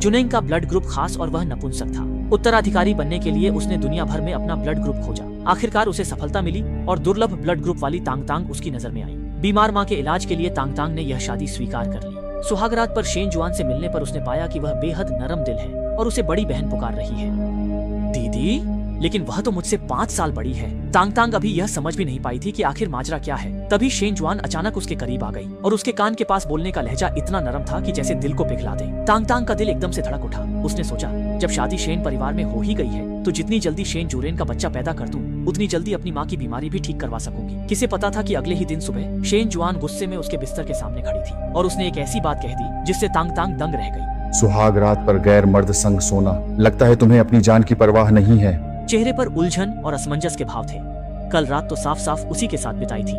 जुनैन का blood group खास और वह नपुंसक था। उत्तराधिकारी बनने के लिए उसने दुनिया भर में अपना ब्लड ग्रुप खोजा। आखिरकार उसे सफलता मिली और दुर्लभ ब्लड ग्रुप वाली तांग तांग उसकी नजर में आई। बीमार माँ के इलाज के लिए तांग तांग ने यह शादी स्वीकार कर ली। सुहागरात पर शेन जुआन से मिलने पर उसने पाया कि वह बेहद नरम दिल है और उसे बड़ी बहन पुकार रही है। दीदी, लेकिन वह तो मुझसे 5 साल बड़ी है। तांग तांग अभी यह समझ भी नहीं पाई थी कि आखिर माजरा क्या है। तभी शेन जुआन अचानक उसके करीब आ गई और उसके कान के पास बोलने का लहजा इतना नरम था कि जैसे दिल को पिघला दे। तांग तांग का दिल एकदम से धड़क उठा। उसने सोचा, जब शादी शेन परिवार में हो ही गई है तो जितनी जल्दी शेन जुरेन का बच्चा पैदा कर दूं, उतनी जल्दी अपनी माँ की बीमारी भी ठीक करवा सकूंगी। किसे पता था कि अगले ही दिन सुबह शेन जुआन गुस्से में उसके बिस्तर के सामने खड़ी थी और उसने एक ऐसी बात कह दी जिससे तांग तांग दंग रह गई। सुहाग रात पर गैर मर्द संग सोना, लगता है तुम्हें अपनी जान की परवाह नहीं है। चेहरे पर उलझन और असमंजस के भाव थे। कल रात तो साफ साफ उसी के साथ बिताई थी,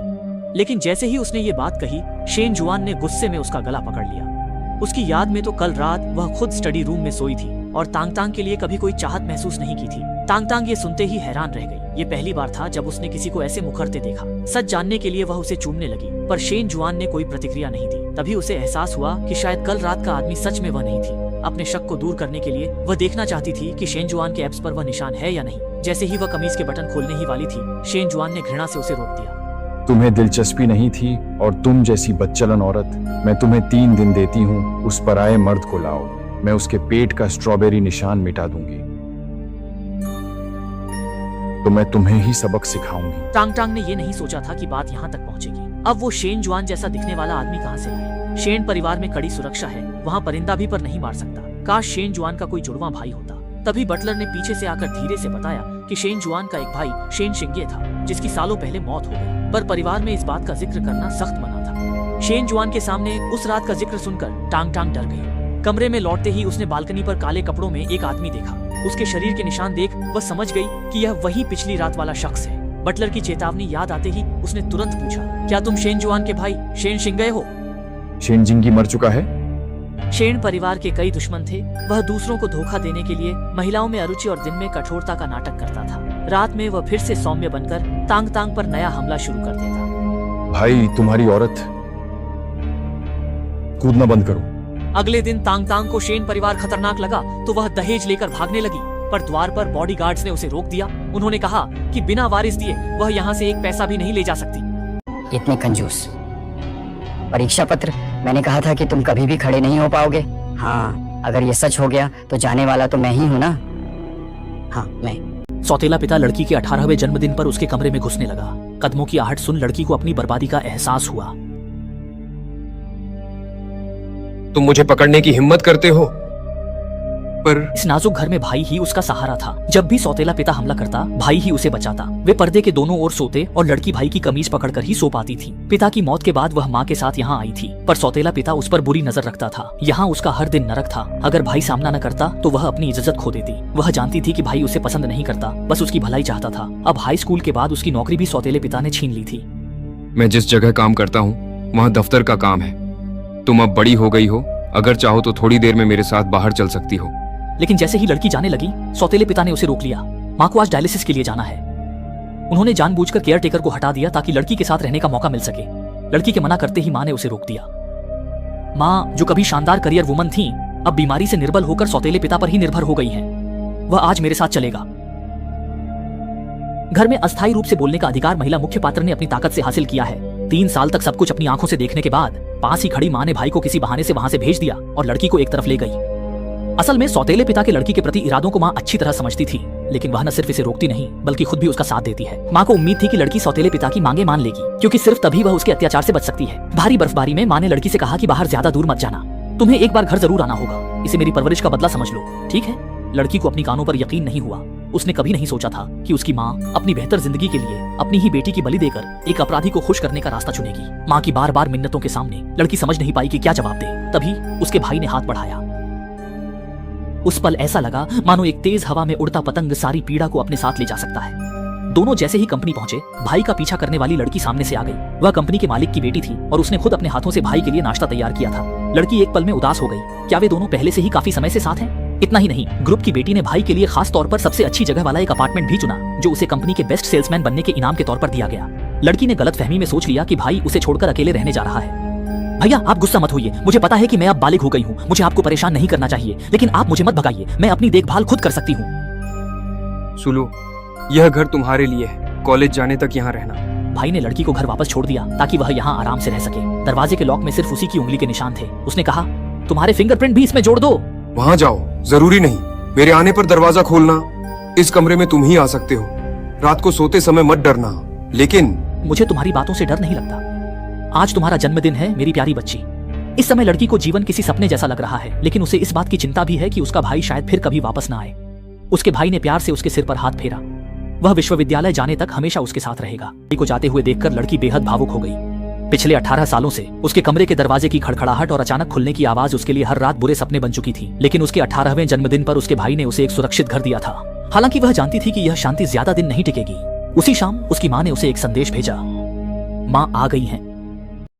लेकिन जैसे ही उसने ये बात कही, शेन जुआन ने गुस्से में उसका गला पकड़ लिया। उसकी याद में तो कल रात वह खुद स्टडी रूम में सोई थी और तांग तांग के लिए कभी कोई चाहत महसूस नहीं की थी। तांग तांग ये सुनते ही हैरान रह गई। ये पहली बार था जब उसने किसी को ऐसे मुखरते देखा। सच जानने के लिए वह उसे चूमने लगी, पर शेन जुआन ने कोई प्रतिक्रिया नहीं दी। तभी उसे एहसास हुआ कि शायद कल रात का आदमी सच में वह नहीं थी। अपने शक को दूर करने के लिए वह देखना चाहती थी कि शेन जुआन के एब्स पर वह निशान है या नहीं। जैसे ही वह कमीज के बटन खोलने ही वाली थी, शेन जुआन ने घृणा से उसे रोक दिया। तुम्हें दिलचस्पी नहीं थी और तुम जैसी बदचलन औरत, मैं तुम्हें 3 दिन देती हूँ, उस पराये मर्द को लाओ, मैं उसके पेट का स्ट्रॉबेरी निशान मिटा दूंगी, तो मैं तुम्हें ही सबक सिखाऊंगी। तांग तांग ने ये नहीं सोचा था कि बात यहाँ तक पहुँचेगी। अब वो शेन जुआन जैसा दिखने वाला आदमी कहाँ से लाए? शेन परिवार में कड़ी सुरक्षा है, वहाँ परिंदा भी पर नहीं मार सकता। काश शेन जुआन का कोई जुड़वा भाई होता। तभी बटलर ने पीछे से आकर धीरे से बताया कि शेन जुआन का एक भाई शेन शिंगे था, जिसकी सालों पहले मौत हो गई, पर परिवार में इस बात का जिक्र करना सख्त मना था। शेन जुआन के सामने उस रात का जिक्र सुनकर टांग टांग डर गई। कमरे में लौटते ही उसने बालकनी पर काले कपड़ों में एक आदमी देखा। उसके शरीर के निशान देख वह समझ गई कि यह वही पिछली रात वाला शख्स है। बटलर की चेतावनी याद आते ही उसने तुरंत पूछा, क्या तुम शेन जुआन के भाई शेन शिंगे हो? शेन जिंगी मर चुका है। शेन परिवार के कई दुश्मन थे। वह दूसरों को धोखा देने के लिए महिलाओं में अरुचि और दिन में कठोरता का नाटक करता था। रात में वह फिर से सौम्य बनकर तांग तांग पर नया हमला शुरू कर देता। भाई, तुम्हारी औरत, कूदना बंद करो। अगले दिन तांग तांग को शेन परिवार खतरनाक लगा तो वह दहेज लेकर भागने लगी, पर द्वार पर बॉडीगार्ड्स ने उसे रोक दिया। उन्होंने कहा कि बिना वारिस दिए वह यहाँ से एक पैसा भी नहीं ले जा सकती। इतने कंजूस। परीक्षा पत्र, मैंने कहा था कि तुम कभी भी खड़े नहीं हो पाओगे। हाँ, अगर ये सच हो गया तो जाने वाला तो मैं ही हूँ ना। हाँ, मैं। सौतेला पिता लड़की के 18वें जन्मदिन पर उसके कमरे में घुसने लगा। कदमों की आहट सुन लड़की को अपनी बर्बादी का एहसास हुआ। तुम मुझे पकड़ने की हिम्मत करते हो, पर इस नाजुक घर में भाई ही उसका सहारा था। जब भी सौतेला पिता हमला करता, भाई ही उसे बचाता। वे पर्दे के दोनों ओर सोते और लड़की भाई की कमीज पकड़कर ही सो पाती थी। पिता की मौत के बाद वह माँ के साथ यहाँ आई थी, पर सौतेला पिता उस पर बुरी नजर रखता था। यहाँ उसका हर दिन नरक था। अगर भाई सामना न करता तो वह अपनी इज्जत खो देती। वह जानती थी कि भाई उसे पसंद नहीं करता, बस उसकी भलाई चाहता था। अब हाई स्कूल के बाद उसकी नौकरी भी सौतेले पिता ने छीन ली थी। मैं जिस जगह काम करता हूँ वहाँ दफ्तर का काम है। तुम अब बड़ी हो गई हो, अगर चाहो तो थोड़ी देर में मेरे साथ बाहर चल सकती हो। लेकिन जैसे ही लड़की जाने लगी, सौतेले पिता ने उसे रोक लिया। माँ को आज डायलिसिस के लिए जाना है। उन्होंने जानबूझकर केयर टेकर को हटा दिया ताकि लड़की के साथ रहने का मौका मिल सके। लड़की के मना करते ही माँ ने उसे रोक दिया। माँ, जो कभी शानदार करियर वुमन थी, अब बीमारी से निर्बल होकर सौतेले पिता पर ही निर्भर हो गई हैं। वह आज मेरे साथ चलेगा। घर में अस्थायी रूप से बोलने का अधिकार महिला मुख्य पात्र ने अपनी ताकत से हासिल किया है। 3 साल तक सब कुछ अपनी आंखों से देखने के बाद पास ही खड़ी माँ ने भाई को किसी बहाने से वहां से भेज दिया और लड़की को एक तरफ ले गई। असल में सौतेले पिता के लड़की के प्रति इरादों को माँ अच्छी तरह समझती थी, लेकिन वह न सिर्फ इसे रोकती नहीं बल्कि खुद भी उसका साथ देती है। माँ को उम्मीद थी कि लड़की सौतेले पिता की मांगे मान लेगी, क्योंकि सिर्फ तभी वह उसके अत्याचार से बच सकती है। भारी बर्फबारी में माँ ने लड़की से कहा कि बाहर ज्यादा दूर मत जाना, तुम्हें एक बार घर जरूर आना होगा। इसे मेरी परवरिश का बदला समझ लो, ठीक है? लड़की को अपनी कानों पर यकीन नहीं हुआ। उसने कभी नहीं सोचा था कि उसकी माँ अपनी बेहतर जिंदगी के लिए अपनी ही बेटी की बलि देकर एक अपराधी को खुश करने का रास्ता चुनेगी। माँ की बार बार मिन्नतों के सामने लड़की समझ नहीं पाई कि क्या जवाब दे। तभी उसके भाई ने हाथ बढ़ाया। उस पल ऐसा लगा मानो एक तेज हवा में उड़ता पतंग सारी पीड़ा को अपने साथ ले जा सकता है। दोनों जैसे ही कंपनी पहुंचे, भाई का पीछा करने वाली लड़की सामने से आ गई। वह कंपनी के मालिक की बेटी थी और उसने खुद अपने हाथों से भाई के लिए नाश्ता तैयार किया था। लड़की एक पल में उदास हो गई। क्या वे दोनों पहले से ही काफी समय से साथ हैं? इतना ही नहीं, ग्रुप की बेटी ने भाई के लिए खास तौर पर सबसे अच्छी जगह वाला एक अपार्टमेंट भी चुना, जो उसे कंपनी के बेस्ट सेल्समैन बनने के इनाम के तौर पर दिया गया। लड़की ने गलतफहमी में सोच लिया कि भाई उसे छोड़कर अकेले रहने जा रहा है। भैया आप गुस्सा मत होइए, मुझे पता है कि मैं अब बालिग हो गई हूँ, मुझे आपको परेशान नहीं करना चाहिए, लेकिन आप मुझे मत भगाइए, मैं अपनी देखभाल खुद कर सकती हूँ। सुलो, यह घर तुम्हारे लिए है, कॉलेज जाने तक यहाँ रहना। भाई ने लड़की को घर वापस छोड़ दिया ताकि वह यहाँ आराम से रह सके। दरवाजे के लॉक में सिर्फ उसी की उंगली के निशान थे। उसने कहा, तुम्हारे फिंगरप्रिंट भी इसमें जोड़ दो। वहाँ जाओ, जरूरी नहीं मेरे आने पर दरवाजा खोलना। इस कमरे में तुम ही आ सकते हो, रात को सोते समय मत डरना। लेकिन मुझे तुम्हारी बातों से डर नहीं लगता। आज तुम्हारा जन्मदिन है मेरी प्यारी बच्ची। इस समय लड़की को जीवन किसी सपने जैसा लग रहा है, लेकिन उसे इस बात की चिंता भी है कि उसका भाई शायद फिर कभी वापस ना आए। उसके भाई ने प्यार से उसके सिर पर हाथ फेरा। वह विश्वविद्यालय जाने तक हमेशा उसके साथ रहेगा। लड़की को जाते हुए देखकर लड़की बेहद भावुक हो गई। पिछले 18 सालों से उसके कमरे के दरवाजे की खड़खड़ाहट और अचानक खुलने की आवाज उसके लिए हर रात बुरे सपने बन चुकी थी। लेकिन उसके 18वें जन्मदिन पर उसके भाई ने उसे एक सुरक्षित घर दिया था। हालांकि वह जानती थी कि यह शांति ज्यादा दिन नहीं टिकेगी। उसी शाम उसकी माँ ने उसे एक संदेश भेजा, माँ आ गई हैं।